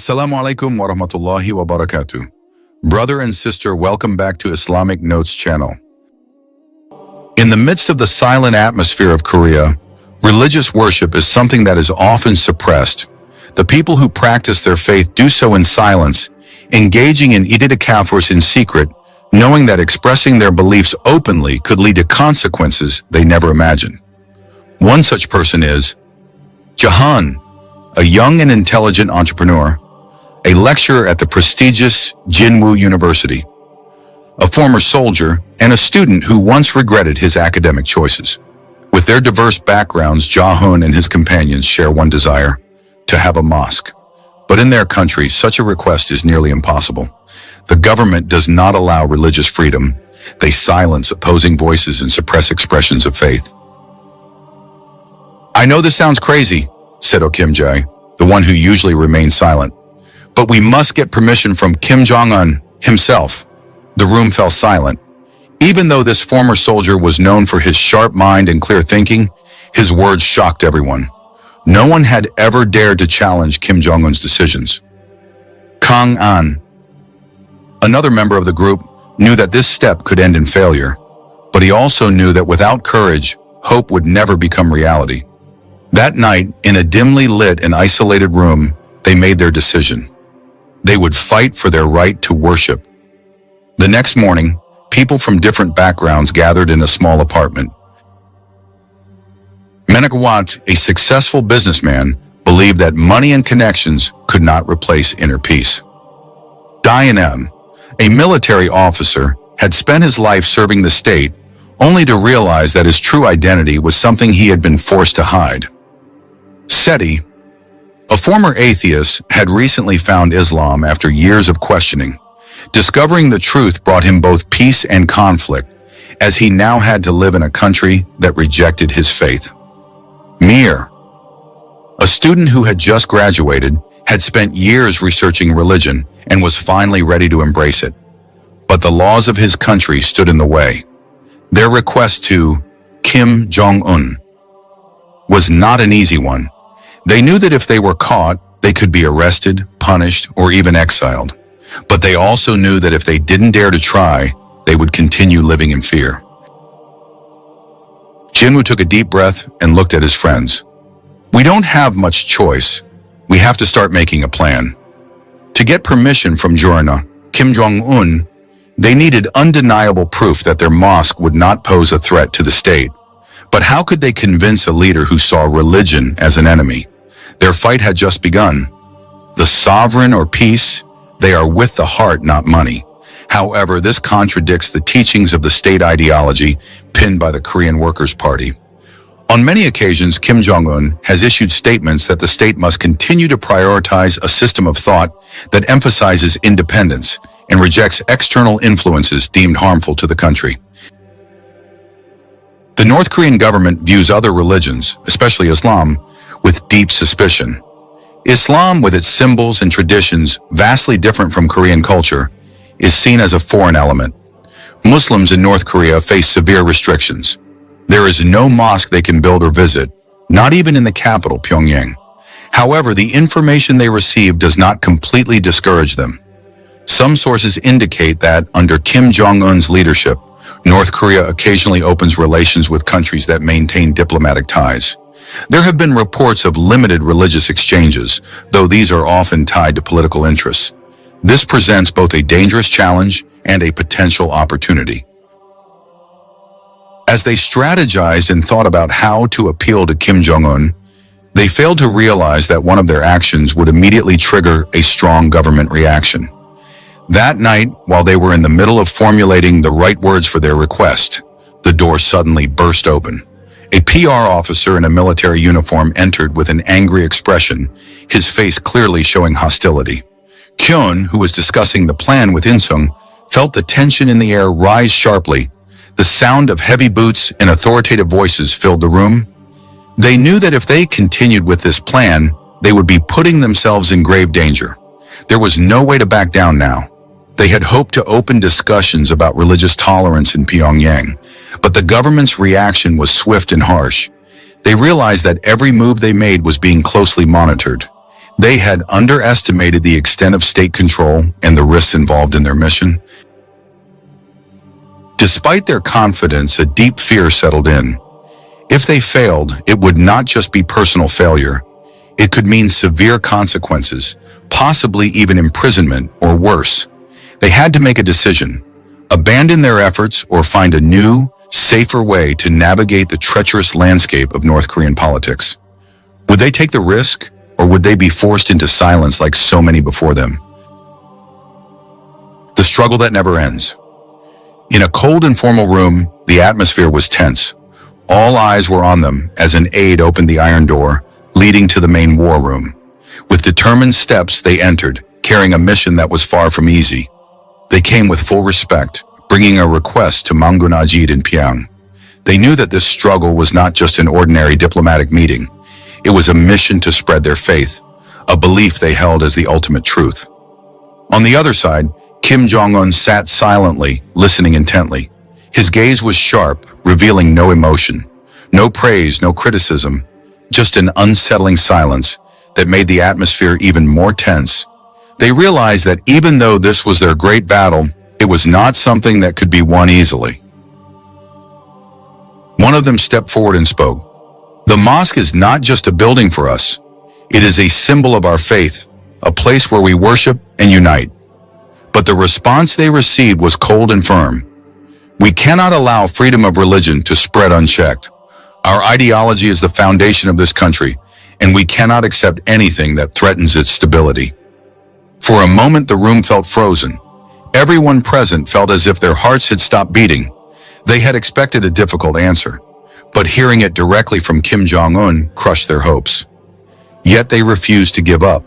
Assalamu alaikum wa rahmatullahi wa barakatuh. Brother and sister, welcome back to Islamic Notes channel. In the midst of the silent atmosphere of Korea, religious worship is something that is often suppressed. The people who practice their faith do so in silence, engaging in itikafurs in secret, knowing that expressing their beliefs openly could lead to consequences they never imagined. One such person is Jong Un, a young and intelligent entrepreneur, a lecturer at the prestigious Jinwoo University, a former soldier, and a student who once regretted his academic choices. With their diverse backgrounds, Jong Un and his companions share one desire: to have a mosque. But in their country, such a request is nearly impossible. The government does not allow religious freedom. They silence opposing voices and suppress expressions of faith. "I know this sounds crazy," said Kim Jae, the one who usually remains silent. "But we must get permission from Kim Jong Un himself." The room fell silent. Even though this former soldier was known for his sharp mind and clear thinking, his words shocked everyone. No one had ever dared to challenge Kim Jong Un's decisions. Jong Un, another member of the group, knew that this step could end in failure, but he also knew that without courage, hope would never become reality. That night, in a dimly lit and isolated room, they made their decision. They would fight for their right to worship. The next morning, people from different backgrounds gathered in a small apartment. Menegawat, a successful businessman, believed that money and connections could not replace inner peace. Diane, a military officer, had spent his life serving the state, only to realize that his true identity was something he had been forced to hide. Seti, a former atheist, had recently found Islam after years of questioning. Discovering the truth brought him both peace and conflict, as he now had to live in a country that rejected his faith. Mir, a student who had just graduated, had spent years researching religion and was finally ready to embrace it. But the laws of his country stood in the way. Their request to Kim Jong Un was not an easy one. They knew that if they were caught, they could be arrested, punished, or even exiled. But they also knew that if they didn't dare to try, they would continue living in fear. Jinwoo took a deep breath and looked at his friends. "We don't have much choice. We have to start making a plan." To get permission from Kim Jong Un, they needed undeniable proof that their mosque would not pose a threat to the state. But how could they convince a leader who saw religion as an enemy? Their fight had just begun. The sovereign or peace, they are with the heart, not money. However, this contradicts the teachings of the state ideology pinned by the Korean Workers' Party. On many occasions, Kim Jong Un has issued statements that the state must continue to prioritize a system of thought that emphasizes independence and rejects external influences deemed harmful to the country. The North Korean government views other religions, especially Islam, with deep suspicion. Islam, with its symbols and traditions vastly different from Korean culture, is seen as a foreign element. Muslims in North Korea face severe restrictions. There is no mosque they can build or visit, not even in the capital, Pyongyang. However, the information they receive does not completely discourage them. Some sources indicate that, under Kim Jong Un's leadership, North Korea occasionally opens relations with countries that maintain diplomatic ties. There have been reports of limited religious exchanges, though these are often tied to political interests. This presents both a dangerous challenge and a potential opportunity. As they strategized and thought about how to appeal to Kim Jong Un, they failed to realize that one of their actions would immediately trigger a strong government reaction. That night, while they were in the middle of formulating the right words for their request, the door suddenly burst open. A PR officer in a military uniform entered with an angry expression, his face clearly showing hostility. Kyun, who was discussing the plan with In-sung, felt the tension in the air rise sharply. The sound of heavy boots and authoritative voices filled the room. They knew that if they continued with this plan, they would be putting themselves in grave danger. There was no way to back down now. They had hoped to open discussions about religious tolerance in Pyongyang, but the government's reaction was swift and harsh. They realized that every move they made was being closely monitored. They had underestimated the extent of state control and the risks involved in their mission. Despite their confidence, a deep fear settled in. If they failed, it would not just be personal failure. It could mean severe consequences, possibly even imprisonment or worse. They had to make a decision: abandon their efforts or find a new, safer way to navigate the treacherous landscape of North Korean politics. Would they take the risk, or would they be forced into silence like so many before them? The struggle that never ends. In a cold and formal room, the atmosphere was tense. All eyes were on them as an aide opened the iron door, leading to the main war room. With determined steps, they entered, carrying a mission that was far from easy. They came with full respect, bringing a request to Mangun Ajit in Pyongyang. They knew that this struggle was not just an ordinary diplomatic meeting. It was a mission to spread their faith, a belief they held as the ultimate truth. On the other side, Jong Un sat silently, listening intently. His gaze was sharp, revealing no emotion, no praise, no criticism, just an unsettling silence that made the atmosphere even more tense. They realized that even though this was their great battle, it was not something that could be won easily. One of them stepped forward and spoke. "The mosque is not just a building for us. It is a symbol of our faith, a place where we worship and unite." But the response they received was cold and firm. "We cannot allow freedom of religion to spread unchecked. Our ideology is the foundation of this country, and we cannot accept anything that threatens its stability." For a moment, the room felt frozen. Everyone present felt as if their hearts had stopped beating. They had expected a difficult answer, but hearing it directly from Jong Un crushed their hopes. Yet they refused to give up.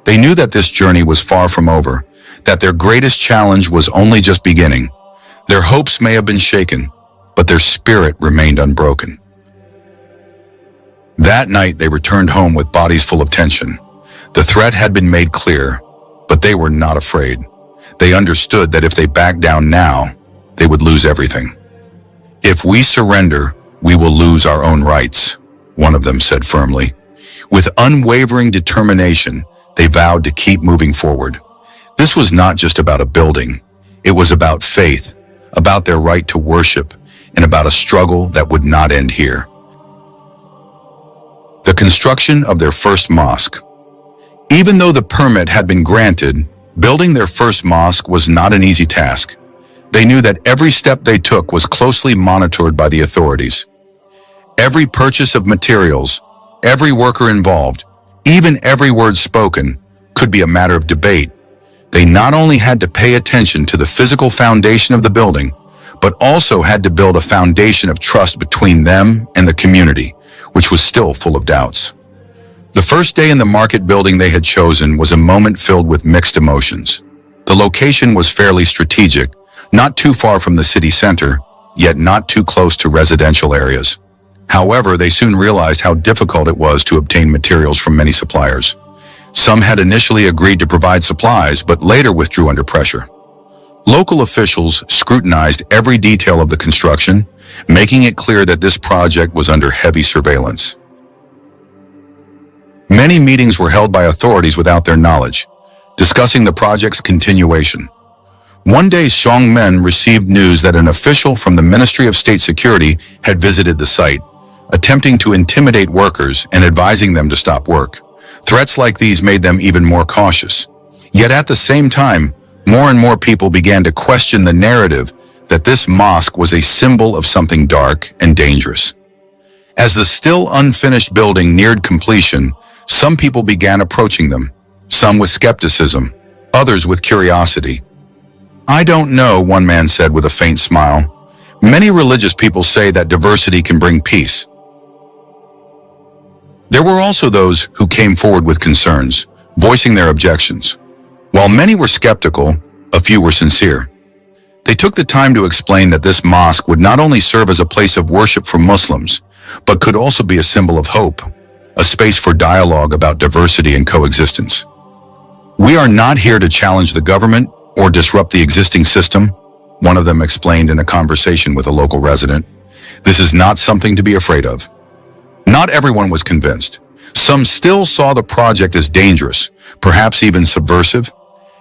They knew that this journey was far from over, that their greatest challenge was only just beginning. Their hopes may have been shaken, but their spirit remained unbroken. That night, they returned home with bodies full of tension. The threat had been made clear, but they were not afraid. They understood that if they backed down now, they would lose everything. "If we surrender, we will lose our own rights," one of them said firmly. With unwavering determination, they vowed to keep moving forward. This was not just about a building. It was about faith, about their right to worship, and about a struggle that would not end here. The construction of their first mosque. Even though the permit had been granted, building their first mosque was not an easy task. They knew that every step they took was closely monitored by the authorities. Every purchase of materials, every worker involved, even every word spoken, could be a matter of debate. They not only had to pay attention to the physical foundation of the building, but also had to build a foundation of trust between them and the community, which was still full of doubts. The first day in the market building they had chosen was a moment filled with mixed emotions. The location was fairly strategic, not too far from the city center, yet not too close to residential areas. However, they soon realized how difficult it was to obtain materials from many suppliers. Some had initially agreed to provide supplies, but later withdrew under pressure. Local officials scrutinized every detail of the construction, making it clear that this project was under heavy surveillance. Many meetings were held by authorities without their knowledge, discussing the project's continuation. One day, Jong Un received news that an official from the Ministry of State Security had visited the site, attempting to intimidate workers and advising them to stop work. Threats like these made them even more cautious. Yet at the same time, more and more people began to question the narrative that this mosque was a symbol of something dark and dangerous. As the still unfinished building neared completion, some people began approaching them, some with skepticism, others with curiosity. "I don't know," one man said with a faint smile. "Many religious people say that diversity can bring peace." There were also those who came forward with concerns, voicing their objections. While many were skeptical, a few were sincere. They took the time to explain that this mosque would not only serve as a place of worship for Muslims, but could also be a symbol of hope, a space for dialogue about diversity and coexistence. "We are not here to challenge the government or disrupt the existing system," one of them explained in a conversation with a local resident. "This is not something to be afraid of." Not everyone was convinced. Some still saw the project as dangerous, perhaps even subversive.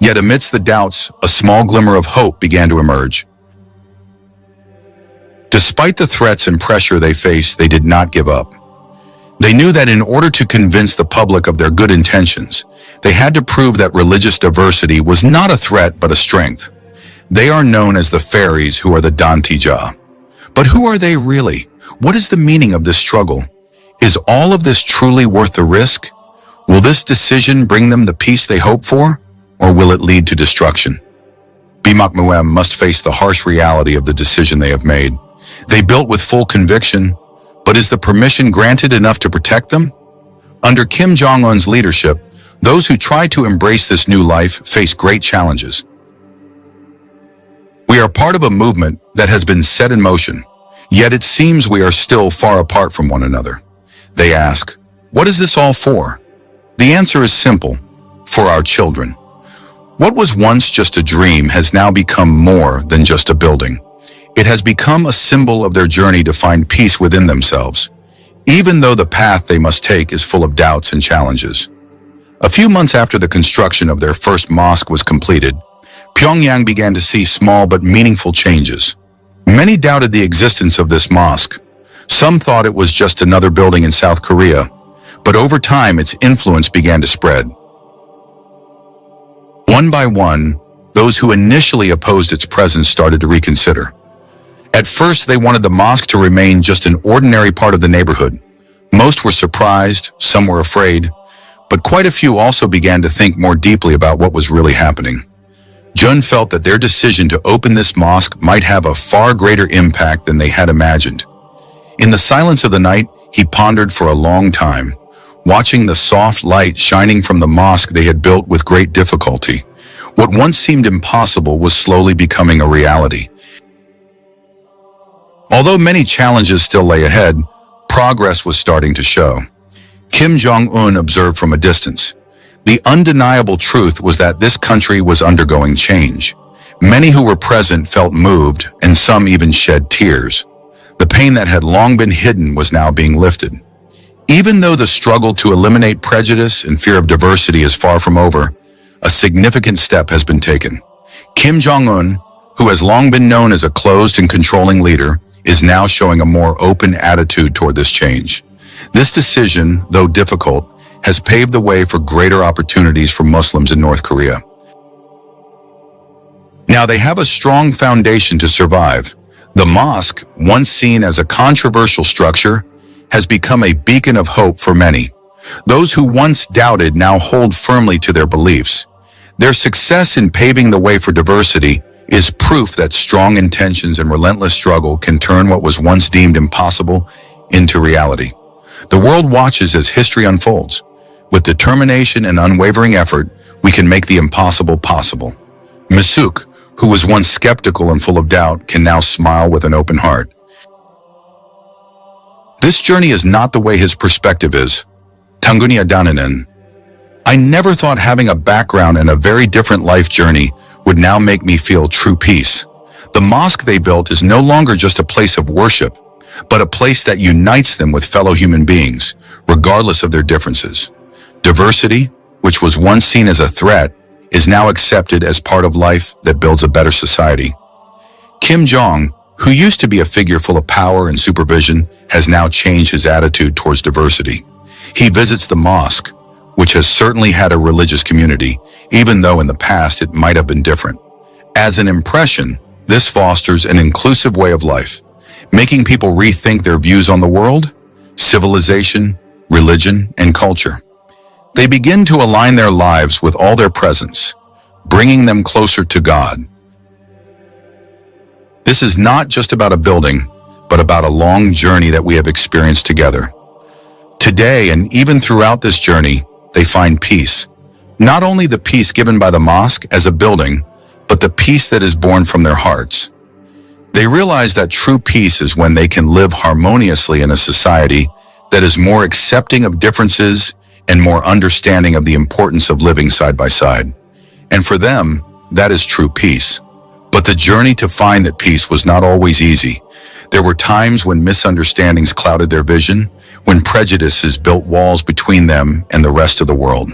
Yet amidst the doubts, a small glimmer of hope began to emerge. Despite the threats and pressure they faced, they did not give up. They knew that in order to convince the public of their good intentions, they had to prove that religious diversity was not a threat but a strength. They are known as the fairies who are the Dantija. But who are they really? What is the meaning of this struggle? Is all of this truly worth the risk? Will this decision bring them the peace they hope for, or will it lead to destruction? Bimak Muem must face the harsh reality of the decision they have made. They built with full conviction, but is the permission granted enough to protect them? Under Kim Jong Un's leadership, those who try to embrace this new life face great challenges. We are part of a movement that has been set in motion, yet it seems we are still far apart from one another. They ask, what is this all for? The answer is simple: for our children. What was once just a dream has now become more than just a building. It has become a symbol of their journey to find peace within themselves, even though the path they must take is full of doubts and challenges. A few months after the construction of their first mosque was completed, Pyongyang began to see small but meaningful changes. Many doubted the existence of this mosque. Some thought it was just another building in South Korea, but over time its influence began to spread. One by one, those who initially opposed its presence started to reconsider. At first, they wanted the mosque to remain just an ordinary part of the neighborhood. Most were surprised, some were afraid, but quite a few also began to think more deeply about what was really happening. Jun felt that their decision to open this mosque might have a far greater impact than they had imagined. In the silence of the night, he pondered for a long time, watching the soft light shining from the mosque they had built with great difficulty. What once seemed impossible was slowly becoming a reality. Although many challenges still lay ahead, progress was starting to show. Kim Jong Un observed from a distance. The undeniable truth was that this country was undergoing change. Many who were present felt moved, and some even shed tears. The pain that had long been hidden was now being lifted. Even though the struggle to eliminate prejudice and fear of diversity is far from over, a significant step has been taken. Kim Jong Un, who has long been known as a closed and controlling leader, is now showing a more open attitude toward this change. This decision, though difficult, has paved the way for greater opportunities for Muslims in North Korea. Now they have a strong foundation to survive. The mosque, once seen as a controversial structure, has become a beacon of hope for many. Those who once doubted now hold firmly to their beliefs. Their success in paving the way for diversity is proof that strong intentions and relentless struggle can turn what was once deemed impossible into reality. The world watches as history unfolds. With determination and unwavering effort, we can make the impossible possible. Misuk, who was once skeptical and full of doubt, can now smile with an open heart. This journey is not the way his perspective is. Tangunia Dananen. I never thought having a background and a very different life journey would now make me feel true peace. The mosque they built is no longer just a place of worship, but a place that unites them with fellow human beings, regardless of their differences. Diversity, which was once seen as a threat, is now accepted as part of life that builds a better society. Kim Jong, who used to be a figure full of power and supervision, has now changed his attitude towards diversity. He visits the mosque, which has certainly had a religious community, even though in the past it might have been different. As an impression, this fosters an inclusive way of life, making people rethink their views on the world, civilization, religion, and culture. They begin to align their lives with all their presence, bringing them closer to God. This is not just about a building, but about a long journey that we have experienced together. Today, and even throughout this journey, they find peace. Not only the peace given by the mosque as a building, but the peace that is born from their hearts. They realize that true peace is when they can live harmoniously in a society that is more accepting of differences and more understanding of the importance of living side by side. And for them, that is true peace. But the journey to find that peace was not always easy. There were times when misunderstandings clouded their vision, when prejudices built walls between them and the rest of the world.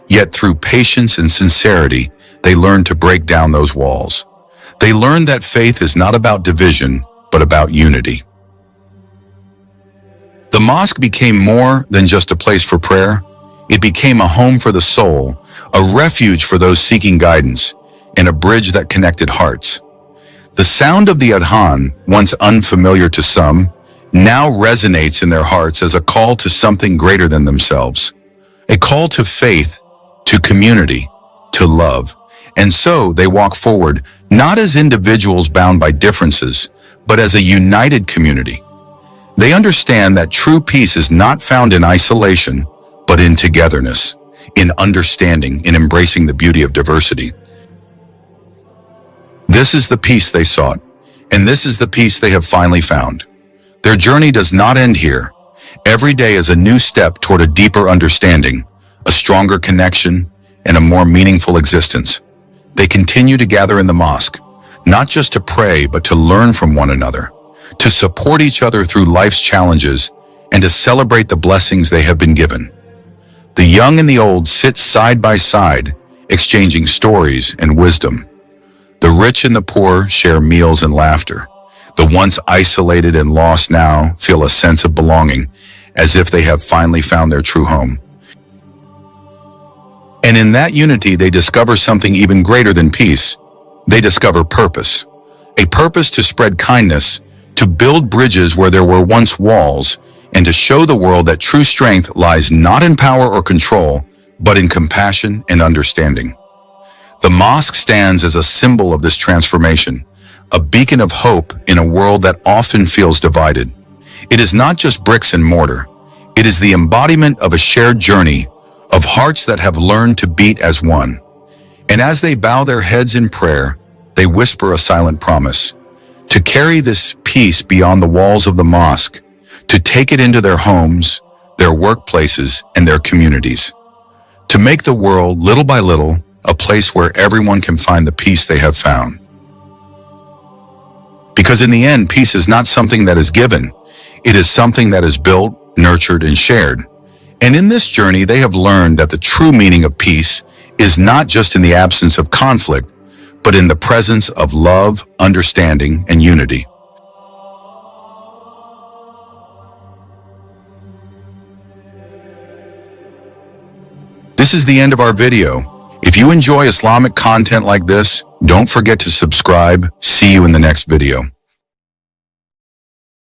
Yet through patience and sincerity, they learned to break down those walls. They learned that faith is not about division, but about unity. The mosque became more than just a place for prayer. It became a home for the soul, a refuge for those seeking guidance, and a bridge that connected hearts. The sound of the adhan, once unfamiliar to some, now resonates in their hearts as a call to something greater than themselves. A call to faith, to community, to love. And so they walk forward, not as individuals bound by differences, but as a united community. They understand that true peace is not found in isolation, but in togetherness, in understanding, in embracing the beauty of diversity. This is the peace they sought, and this is the peace they have finally found. Their journey does not end here. Every day is a new step toward a deeper understanding, a stronger connection, and a more meaningful existence. They continue to gather in the mosque, not just to pray, but to learn from one another, to support each other through life's challenges, and to celebrate the blessings they have been given. The young and the old sit side by side, exchanging stories and wisdom. The rich and the poor share meals and laughter. The once isolated and lost now feel a sense of belonging, as if they have finally found their true home. And in that unity, they discover something even greater than peace. They discover purpose. A purpose to spread kindness, to build bridges where there were once walls, and to show the world that true strength lies not in power or control, but in compassion and understanding. The mosque stands as a symbol of this transformation, a beacon of hope in a world that often feels divided. It is not just bricks and mortar. It is the embodiment of a shared journey, of hearts that have learned to beat as one. And as they bow their heads in prayer, they whisper a silent promise, to carry this peace beyond the walls of the mosque, to take it into their homes, their workplaces, and their communities, to make the world, little by little, a place where everyone can find the peace they have found. Because in the end, peace is not something that is given. It is something that is built, nurtured, and shared. And in this journey, they have learned that the true meaning of peace is not just in the absence of conflict, but in the presence of love, understanding, and unity. This is the end of our video. If you enjoy Islamic content like this, don't forget to subscribe. See you in the next video.